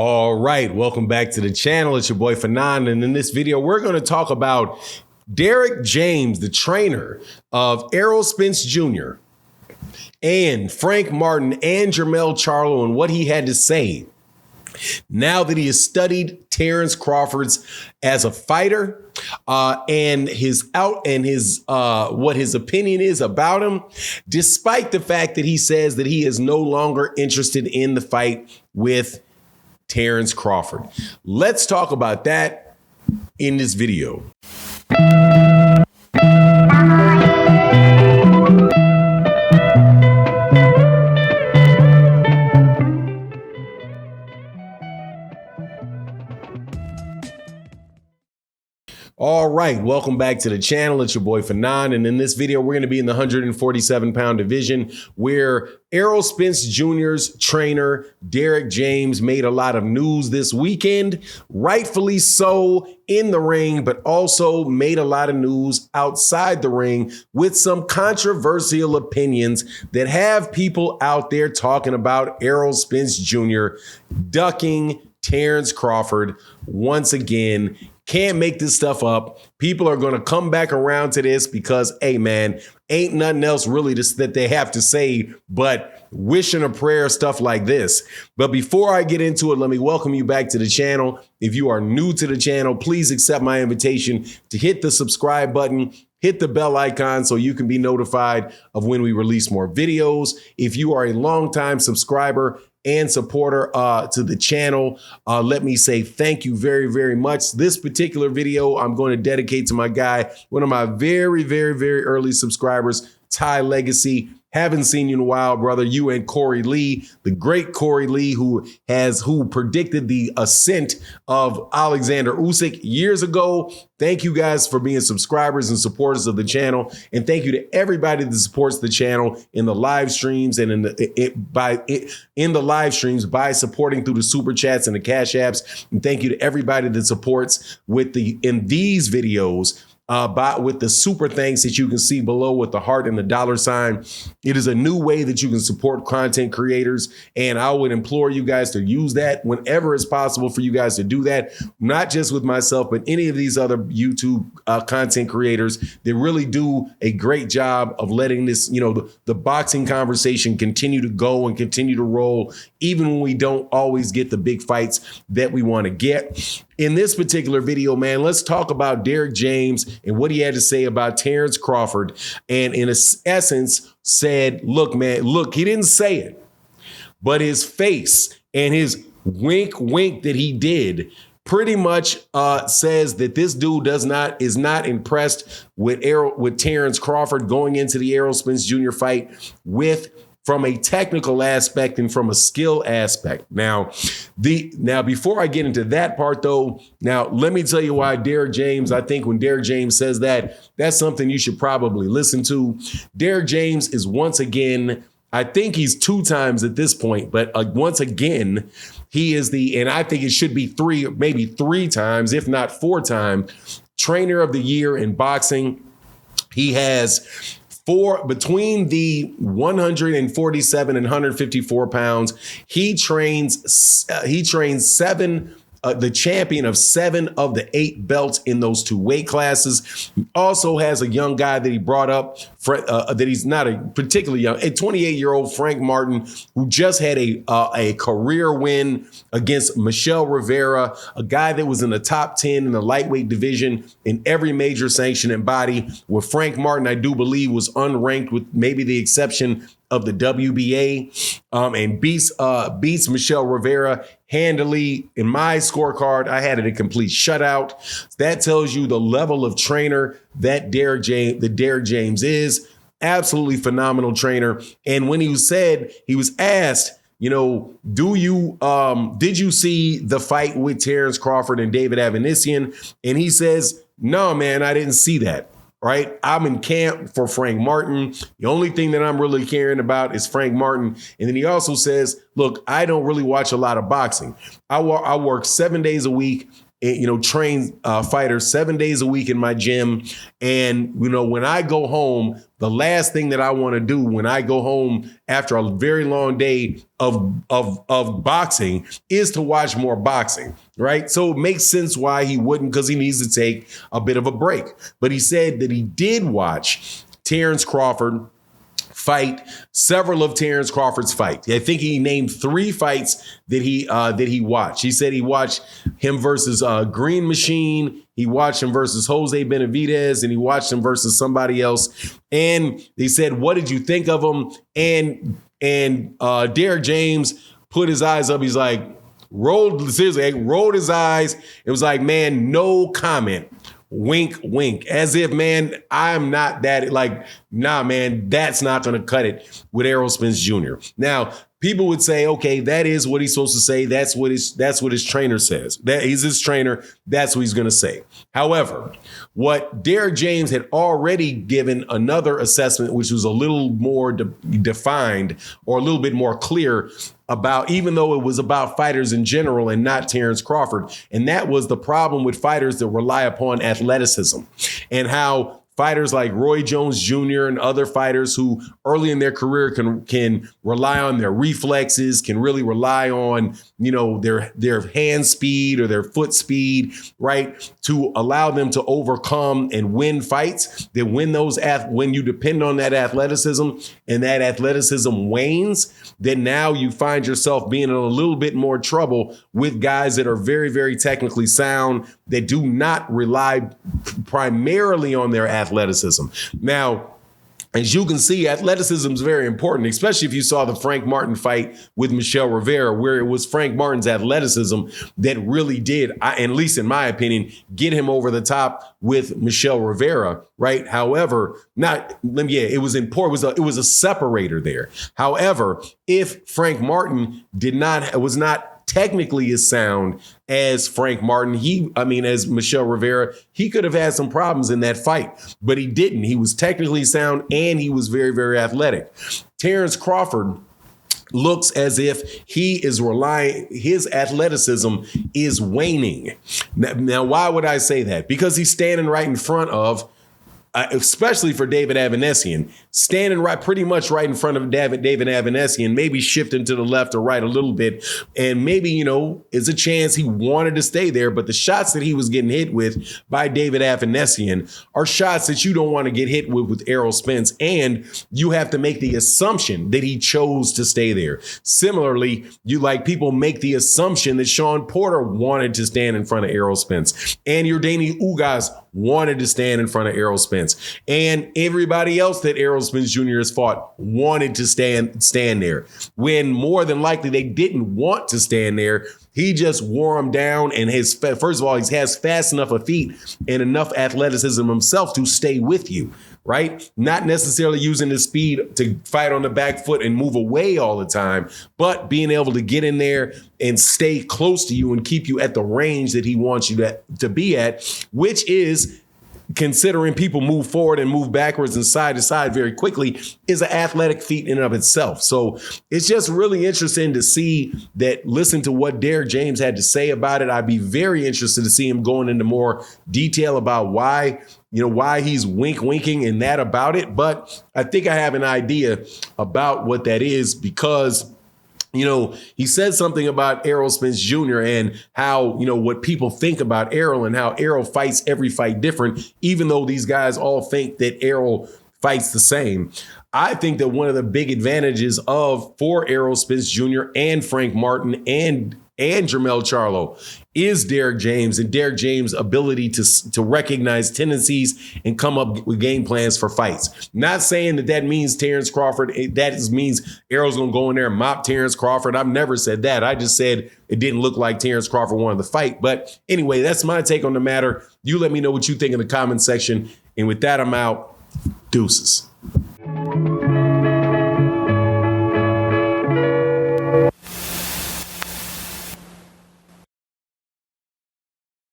All right, welcome back to the channel. It's your boy Fanon, and in this video, we're going to talk about Derrick James, the trainer of Errol Spence Jr., and Frank Martin and Jermell Charlo, and what he had to say now that he has studied Terence Crawford's as a fighter, and what his opinion is about him, despite the fact that he says that he is no longer interested in the fight with Terence Crawford. Let's talk about that in this video. All right, welcome back to the channel. It's your boy Fanon, and in this video, we're going to be in the 147-pound division where Errol Spence Jr.'s trainer, Derrick James, made a lot of news this weekend, rightfully so in the ring, but also made a lot of news outside the ring with some controversial opinions that have people out there talking about Errol Spence Jr. ducking Terence Crawford once again. Can't make this stuff up. People are going to come back around to this because, hey, man, ain't nothing else really that they have to say but wishing a prayer, stuff like this. But before I get into it, let me welcome you back to the channel. If you are new to the channel, please accept my invitation to hit the subscribe button. Hit the bell icon so you can be notified of when we release more videos. If you are a longtime subscriber and supporter to the channel, let me say thank you very, very much. This particular video I'm going to dedicate to my guy, one of my very, very, very early subscribers, Ty Legacy. Haven't seen you in a while, brother. You and Corey Lee, the great Corey Lee, who predicted the ascent of Alexander Usyk years ago. Thank you guys for being subscribers and supporters of the channel. And thank you to everybody that supports the channel in the live streams and in the live streams by supporting through the super chats and the cash apps. And thank you to everybody that supports in these videos. With the super thanks that you can see below with the heart and the dollar sign. It is a new way that you can support content creators, and I would implore you guys to use that whenever it's possible for you guys to do that, not just with myself, but any of these other YouTube content creators that really do a great job of letting this, the boxing conversation continue to go and continue to roll, even when we don't always get the big fights that we want to get. In this particular video, man, let's talk about Derrick James and what he had to say about Terence Crawford. And in essence said, look, man, he didn't say it, but his face and his wink that he did pretty much says that this dude is not impressed with Terence Crawford going into the Errol Spence Jr. fight from a technical aspect and from a skill aspect. Now, before I get into that part, though, now let me tell you why Derrick James, I think when Derrick James says that, that's something you should probably listen to. Derrick James is once again, I think he's 2 times at this point, but once again, he is and I think it should be 3, maybe 3 times, if not 4 times, trainer of the year in boxing. He has between the 147 and 154 pounds, he trains 7, the champion of 7 of the 8 belts in those 2 weight classes. He also has a young guy that he brought up that he's not a particularly young, a 28-year-old Frank Martin, who just had a career win against Michelle Rivera, a guy that was in the top 10 in the lightweight division in every major sanctioning body, where Frank Martin, I do believe, was unranked with maybe the exception of the WBA, and beats Michelle Rivera handily. In my scorecard, I had it a complete shutout. That tells you the level of trainer that Derrick James is. Absolutely phenomenal trainer. And when he was asked, did you see the fight with Terence Crawford and David Avanesian? And he says, no, man, I didn't see that. Right? I'm in camp for Frank Martin. The only thing that I'm really caring about is Frank Martin. And then he also says, look, I don't really watch a lot of boxing. I work 7 days a week. train fighters 7 days a week in my gym. And, when I go home, the last thing that I want to do when I go home after a very long day of boxing is to watch more boxing, right? So it makes sense why he wouldn't, because he needs to take a bit of a break. But he said that he did watch Terence Crawford fight, several of Terence Crawford's fights. I think he named 3 fights that he watched. He said he watched him versus Green Machine. He watched him versus Jose Benavidez, and he watched him versus somebody else. And they said, "What did you think of him?" And Derrick James put his eyes up. He's like, rolled his eyes. It was like, man, no comment. Wink, wink, as if, man, I'm not that, like, nah, man, that's not going to cut it with Errol Spence Jr. Now, people would say, okay, that is what he's supposed to say. That's what his trainer says. That he's his trainer. That's what he's going to say. However, what Derrick James had already given another assessment, which was a little more defined or a little bit more clear about, even though it was about fighters in general and not Terence Crawford. And that was the problem with fighters that rely upon athleticism, and how fighters like Roy Jones Jr. and other fighters who early in their career can rely on their reflexes, can really rely on, their hand speed or their foot speed, right, to allow them to overcome and win fights. That when you depend on that athleticism and that athleticism wanes, then now you find yourself being in a little bit more trouble with guys that are very, very technically sound, that do not rely primarily on their athleticism. Now, as you can see, athleticism is very important, especially if you saw the Frank Martin fight with Michel Rivera, where it was Frank Martin's athleticism that really did, at least in my opinion, get him over the top with Michel Rivera, right? However, it was important. It was a separator there. However, if Frank Martin was not technically as sound as Frank Martin, as Michel Rivera, he could have had some problems in that fight, but he didn't. He was technically sound and he was very, very athletic. Terence Crawford looks as if his athleticism is waning. Now, why would I say that? Because he's standing right in front of, especially for David Avanesian, standing pretty much right in front of David Avanesian, maybe shifting to the left or right a little bit. And maybe, is a chance he wanted to stay there. But the shots that he was getting hit with by David Avanesian are shots that you don't want to get hit with Errol Spence. And you have to make the assumption that he chose to stay there. Similarly, people make the assumption that Sean Porter wanted to stand in front of Errol Spence, and Yordani Ugas wanted to stand in front of Errol Spence, and everybody else that Errol Spence Jr. has fought wanted to stand there, when more than likely they didn't want to stand there. He just wore them down, and first of all, he has fast enough of feet and enough athleticism himself to stay with you, right? Not necessarily using the speed to fight on the back foot and move away all the time, but being able to get in there and stay close to you and keep you at the range that he wants you to be at, which is, considering people move forward and move backwards and side to side very quickly, is an athletic feat in and of itself. So it's just really interesting to listen to what Derrick James had to say about it. I'd be very interested to see him going into more detail about why he's winking and that about it. But I think I have an idea about what that is, because he said something about Errol Spence Jr. and how, what people think about Errol, and how Errol fights every fight different, even though these guys all think that Errol fights the same. I think that one of the big advantages for Errol Spence Jr. and Frank Martin and Jermell Charlo is Derrick James, and Derrick James' ability to recognize tendencies and come up with game plans for fights. Not saying that means Terence Crawford, that means Errol's going to go in there and mop Terence Crawford. I've never said that. I just said it didn't look like Terence Crawford wanted to fight. But anyway, that's my take on the matter. You let me know what you think in the comment section. And with that, I'm out. Deuces.